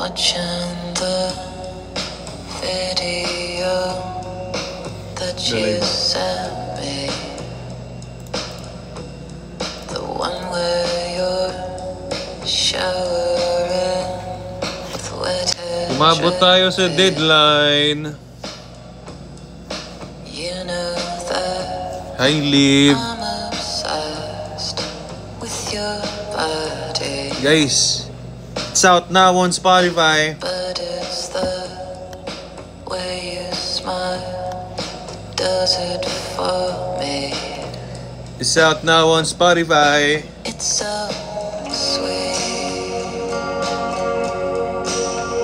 Watching the video that you sent me, the one where you're showering with wet hair. Umabot tayo sa deadline. You know that Hi, Liv. I'm obsessed with your body. Guys, it's out now on Spotify. But it's the way you smile does it for me. It's out now on Spotify. It's so sweet.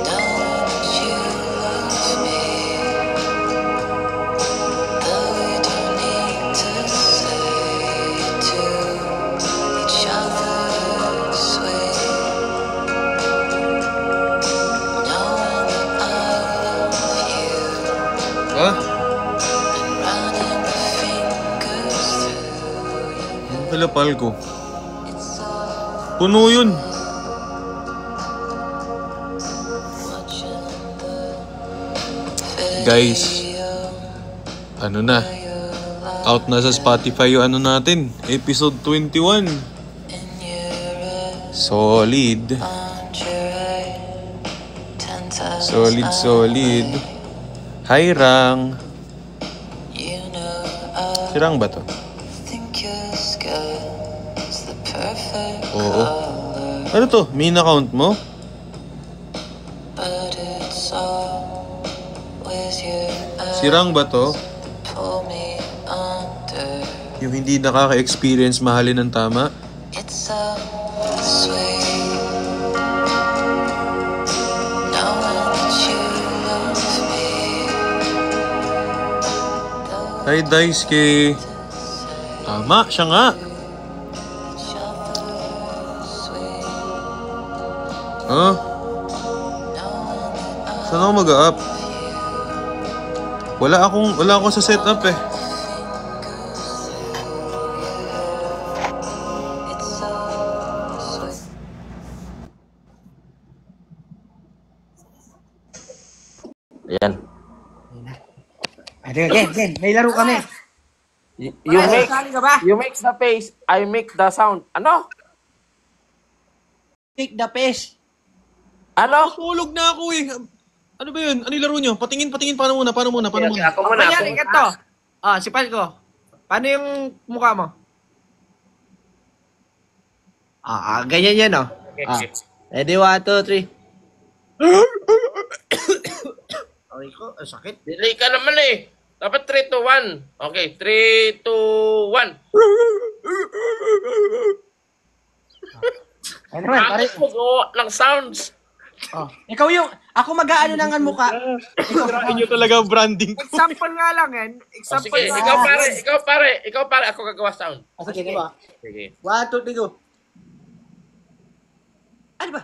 Knowing that you love me, though we don't need to say to each other it's sweet. Knowing that I love you. Ha? Running the fingers through Ang kalapal ko. it's so Puno yun. watching the Guys, video ano na? you lie Out na sa Spotify yung ano natin. Episode 21. in your Solid. lingerie 10,000 Solid. Hi, Rang. You know I Si Rang ba to? think your skin's the perfect Oo. color, Ano to? Main account mo? but it's always your Si Rang ba to? pull me under. Yung hindi nakaka-experience mahalin ng tama? It's so sweet knowing that you love me. Though Hi, Daisuke. Tama, siya nga. each other sweet, Huh? knowing that Saan ako mag-up? Wala akong sa setup eh. it's so sweet. Ayan. Ate, Jen, may laro kami. Saan ka ba? You make the face, I make the sound. Ano? Take the fish. Ano? Tulog na ako eh. Ano ba yun? Ano yung laro nyo? Patingin, paano muna? Okay, ako muna. Kunyari ka to. Si Palco. Paano yung mukha mo? Ganyan yan, oh. Ready, 1, 2, 3. Ay ko, sakit. Delay ka naman eh. Dapat 3, 2, 1. Okay, 3, 2, 1. Ano naman, pare? Bakit mo gawa ng sounds? Ikaw yung, ako mag-aano ng mukha. Sirain nyo talaga ang branding ko. Example nga lang, yan. O, Example sige, ikaw pare, ako gagawa sound. Sige, diba? Sige. 1, 2, 3, go. Ano ba?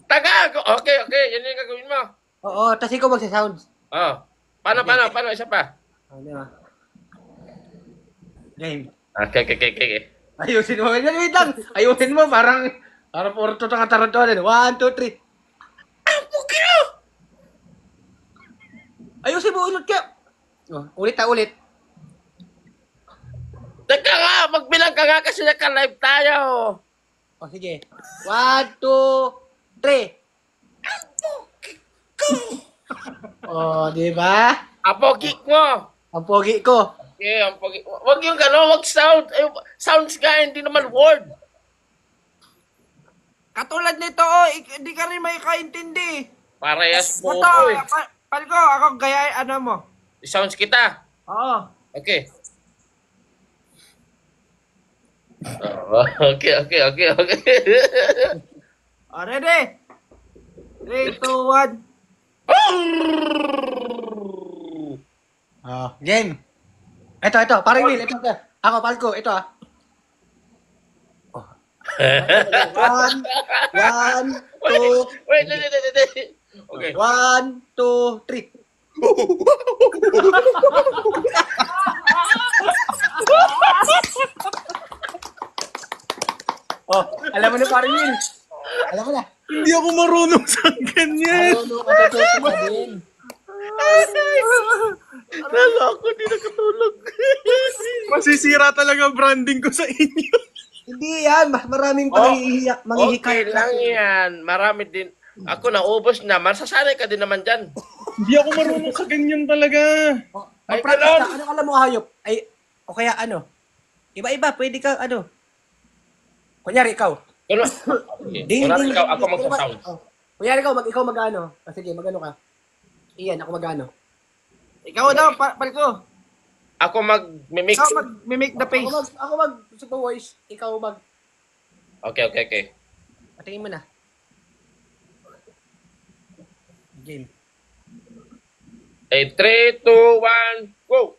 Taga! Okay, yan yung gagawin mo. Oo, tas ikaw magsa-sound. Oh. Paano? Isa pa. Ano ba? Game. Okay. Ayusin mo. Wait lang. Ayusin mo. Parang puro to tarantuan. 1, 2, 3. Ang pukino! Ayusin mo. Ulit ka. Ulit. Teka nga, magbilang ka nga kasi naka-live tayo. Sige. 1, 2, 3. Di ba? Apogi mo. Ang pogi ko. Okay, ang pogi. Wag yung gano'n, wag sound. Ay, sounds ka, hindi naman word. Katulad nito, hindi ka rin may kaintindi. Parehas mo Ito, ko eh. Palko, ako gaya, ano mo. Sounds kita. Oo. Okay. Okay. Ready? 3, 2, 1. Game. Ito. Parang Will. Ito. Ako, Palko. Ito, 1, 2. Wait. Okay. 1, 2, 3. Alam mo na, parang Will. Alam mo na. Hindi ako marunong sa ganyan. Matututo ka din. Lalo ako, di nakatulog. Masisira talaga ang branding ko sa inyo. Hindi yan. Maraming Okay manghihikayat. lang yan. Marami din. Ako naubos na. Masasanay ka din naman dyan. Hindi ako marunong sa ganyan talaga. Ay, Mag-practice ganon. ka. Anong alam mo hayop? Ay, o kaya ano? Iba-iba. Pwede ka ano? Kunyari ikaw. Ano? Okay. Ding, Wala ding, ikaw, ding, ako ding. magsasound. Oh. Kunyari ikaw mag-ano. Sige, mag-ano ka. Iyan, ako mag-ano. Ikaw daw, Palko. Ako mag-mimix. Ikaw mag-make the face. Ako mag voice. Ikaw mag... Okay. Patingin mo na. Game. 3, 2, 1, go!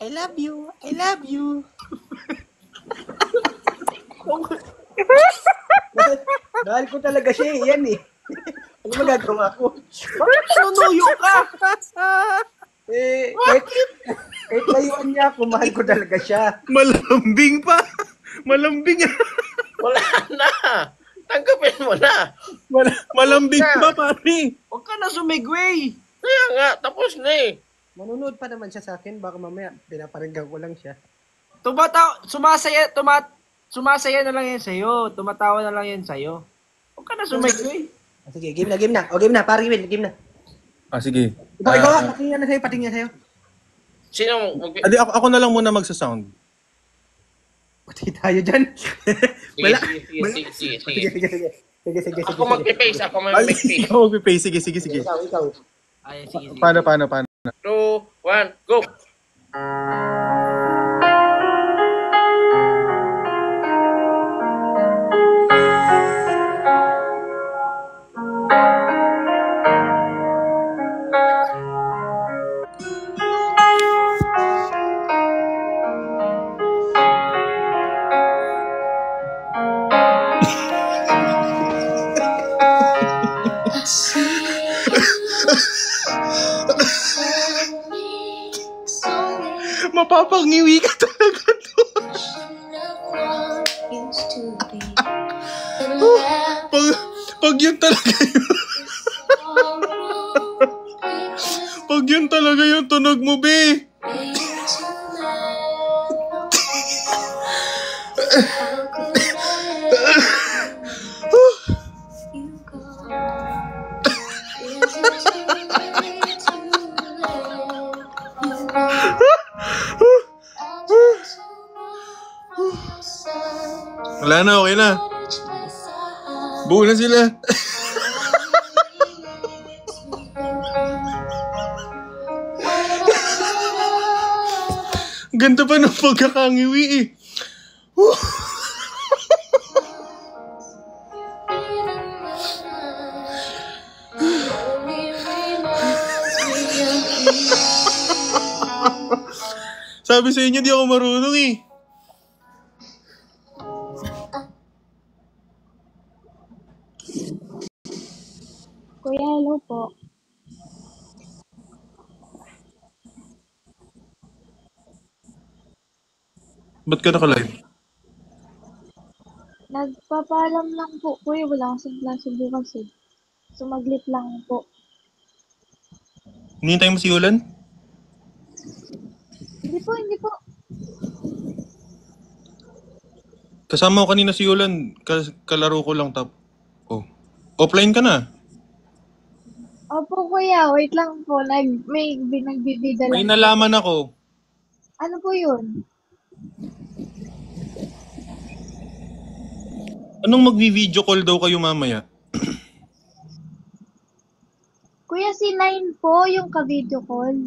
I love you. I love you. Dahil ko talaga siya eh. Yan eh. Ano magagawa ko? Nunuyo ka. Kahit layuan niya ako, mahal ko talaga siya. Malambing pa. Malambing. Wala na! Tanggapin mo na! Malambing pa, pare. Huwag ka na sumigway. Kaya nga, tapos na eh. Manunood pa naman siya sa akin. Baka mamaya, pinaparinggan ko lang siya. Sumasaya na lang yan sa'yo. Tumatawa na lang yan sa'yo. Huwag ka na sumigway. Sige, game na. O, game na. Pare, game na. Sige. Ikaw, patingin na sa'yo. Sino Adi, ako na lang muna magsa-sound. Pati tayo dyan. Wala. Sige. Ako mag-face, ako mag-face. Ikaw mag-face. Sige. Ikaw. Ay, sige. Paano? 2, 1, go! Mapapangiwi ka talaga to. Pag yun talaga yun. Pag yun talaga yung tunog mo, be. Wala na, okay na. Buo na sila. Ganda pa ng pagkakangiwi eh. Sabi sa inyo, di ako marunong eh. Kuya, hello po. Ba't ka naka-live? Nagpapaalam lang po, kuya. Wala akong subo kasi. Sumaglit lang po. Hinihintay mo si Yulan? Hindi po. Kasama ko kanina si Yulan. Kalaro ko lang tap. Oh. Offline ka na. Opo, kuya. Wait lang po. May nagbibida May lang. nalaman ako. Ano po yun? Anong magvi-video call daw kayo mamaya? Kuya, si Nine po yung ka-video call.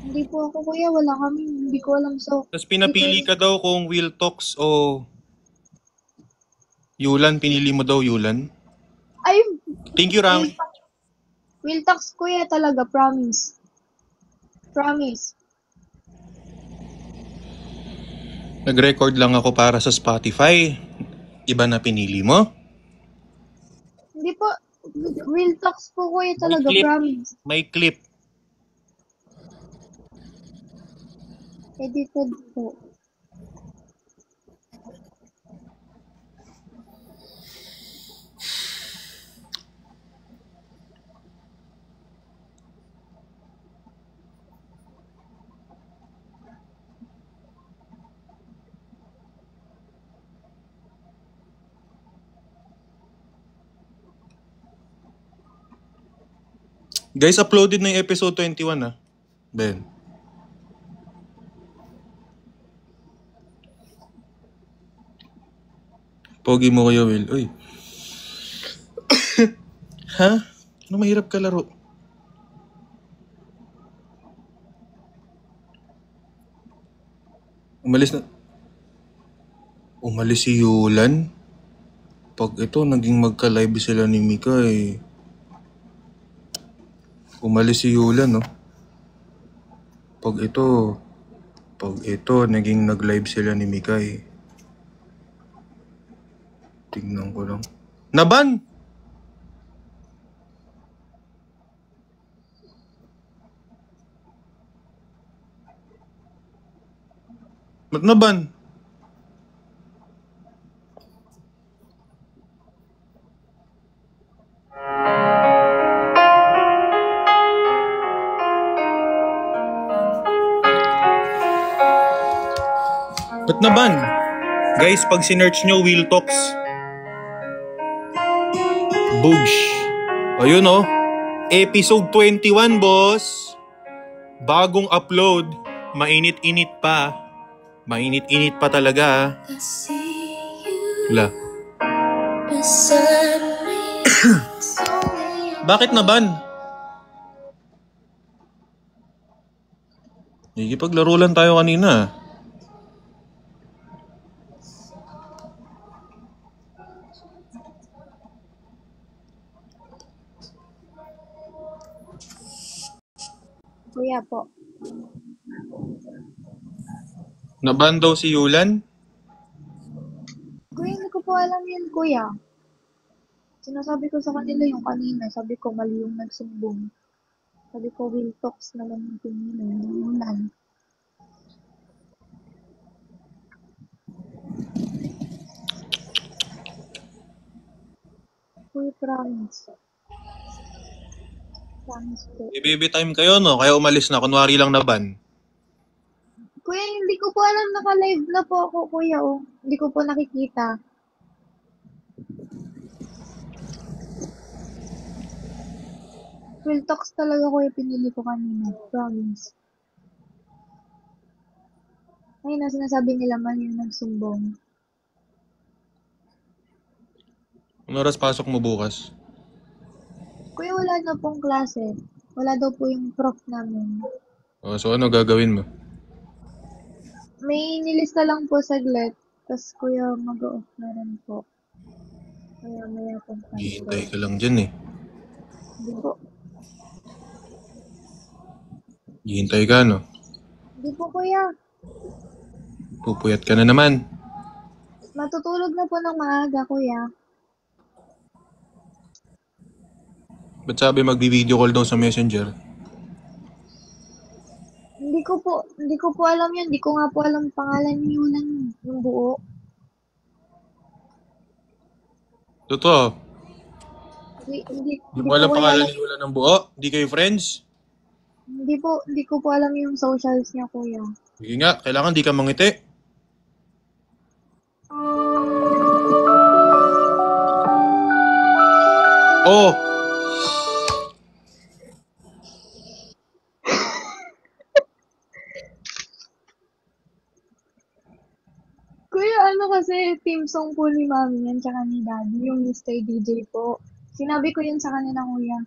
Hindi po ako, kuya. Wala kami. Hindi ko alam. So, Tapos pinapili ka daw kung Will Talks o Yulan. Pinili mo daw Yulan. ay, Thank you, Ram. Will talks, kuya, talaga. Promise. Nag-record lang ako para sa Spotify. Iba na pinili mo? Hindi po. Will talks po, kuya, talaga. clip. Promise. May clip. Edited po. Guys, uploaded na yung episode 21 ah. Ben. Pogi mo kayo, Will. Uy. Ha? Ano mahirap ka laro? Umalis na. Umalis si Yulan? Pag ito, naging magka-live sila ni Mika eh. Umalis si Yulan, no? Pag ito, naging nag-live sila ni Mika eh. Tingnan ko lang. Naban! Ba't naban? Ba't naban? Guys, pag sinearch nyo, Will Talks. Boosh. Ayun oh. Episode 21, boss. Bagong upload. Mainit-init pa. Mainit-init pa talaga. Wala. Bakit naban? Nakikipaglaro lang tayo kanina. Kuya po. Naban daw si Yulan? Kuya, hindi ko po alam yun, kuya. Sinasabi ko sa kanila yung kanina. Sabi ko, mali yung nagsumbong. Sabi ko, Will Talks naman yung kanina. Yung nan. Kuya, promise. Promise po. Baby time kayo, no? Kaya umalis na. Kunwari lang naban. Kuya, hindi ko po alam naka-live na po ako, kuya. Oh. Hindi ko po nakikita. Will Talks talaga, kuya, pinili ko kanina. Promise. Ayun na, sinasabi nila mali yung nagsumbong. Ano oras pasok mo bukas? Kuya, wala na pong klase. Wala daw po yung prof namin. Oh, so ano gagawin mo? May nilista lang po saglit. Tapos kuya, mag-off na rin po. Kaya maya pong Hihintay ka lang dyan eh. Hindi po. Hihintay ka, no? Hindi po, kuya. Pupuyat ka na naman. Matutulog na po ng maaga, kuya. Ba't sabi magbi-video call daw sa messenger? Hindi ko po alam yun. Hindi ko nga po alam pangalan ni Yulan yung buo. Totoo. Hindi Hindi mo alam ko pangalan alam. ni Yulan ng buo? Hindi kayo friends? Hindi ko po alam yung socials niya, kuya. Sige nga, kailangan di ka mangiti. Oh! Kuya, ano kasi, team song po ni mami yan, tsaka ni daddy, yung Mr. DJ po. Sinabi ko yun sa kanila, kuya.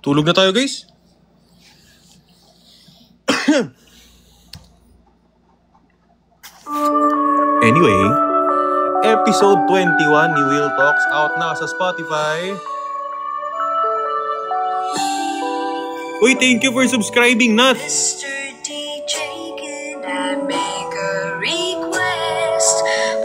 Tulog na tayo, guys. Anyway, episode 21 ni Will Talks out na sa Spotify. Uy, thank you for subscribing, Nat! Mr. DJ, can I make a request?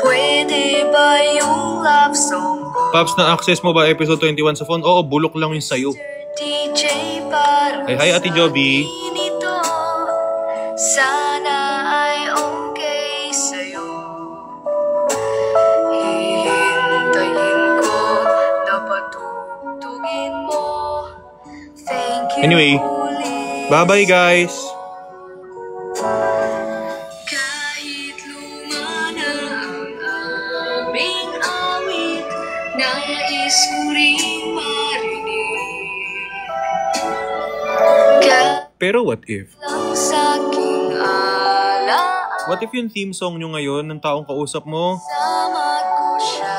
Pwede ba yung love song ko Paps, na-access mo ba episode 21 sa phone? Oo, bulok lang yung sayo. DJ parang Hi, Ate Joby. nito. Sana ay okay sa'yo. Hihintayin ko na patutugin mo. Thank you Anyway, ulit. bye-bye guys. Kahit luma na ang aming awit, nais ko rin marinig. Pero what if? Lang sa'king alaan, What if yung theme song nyo ngayon ng taong kausap mo, sama ko siya.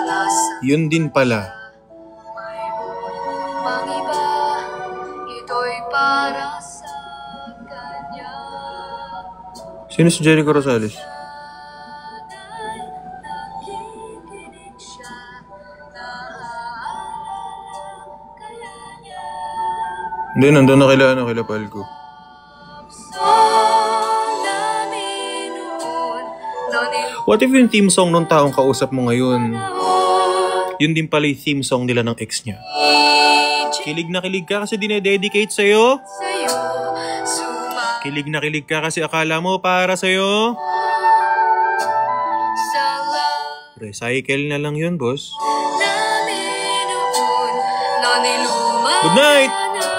Nasa yun din pala. may lumang iba, ito'y para sa kanya. Sino si Jericho Rosales? Sana'y nakikinig siya, naaalala kaya niya. Hindi, nandun na kila Palco. Namin noon, noon What if yung theme song ng taong kausap mo ngayon, yun din pala yung theme song nila ng ex niya? Kilig na kilig ka kasi dinededicate sa'yo? sa'yo, sumama Kilig na kilig ka kasi akala mo para sa'yo? sa lahat Recycle na lang yun, boss. namin noon, noon iluma Good night! na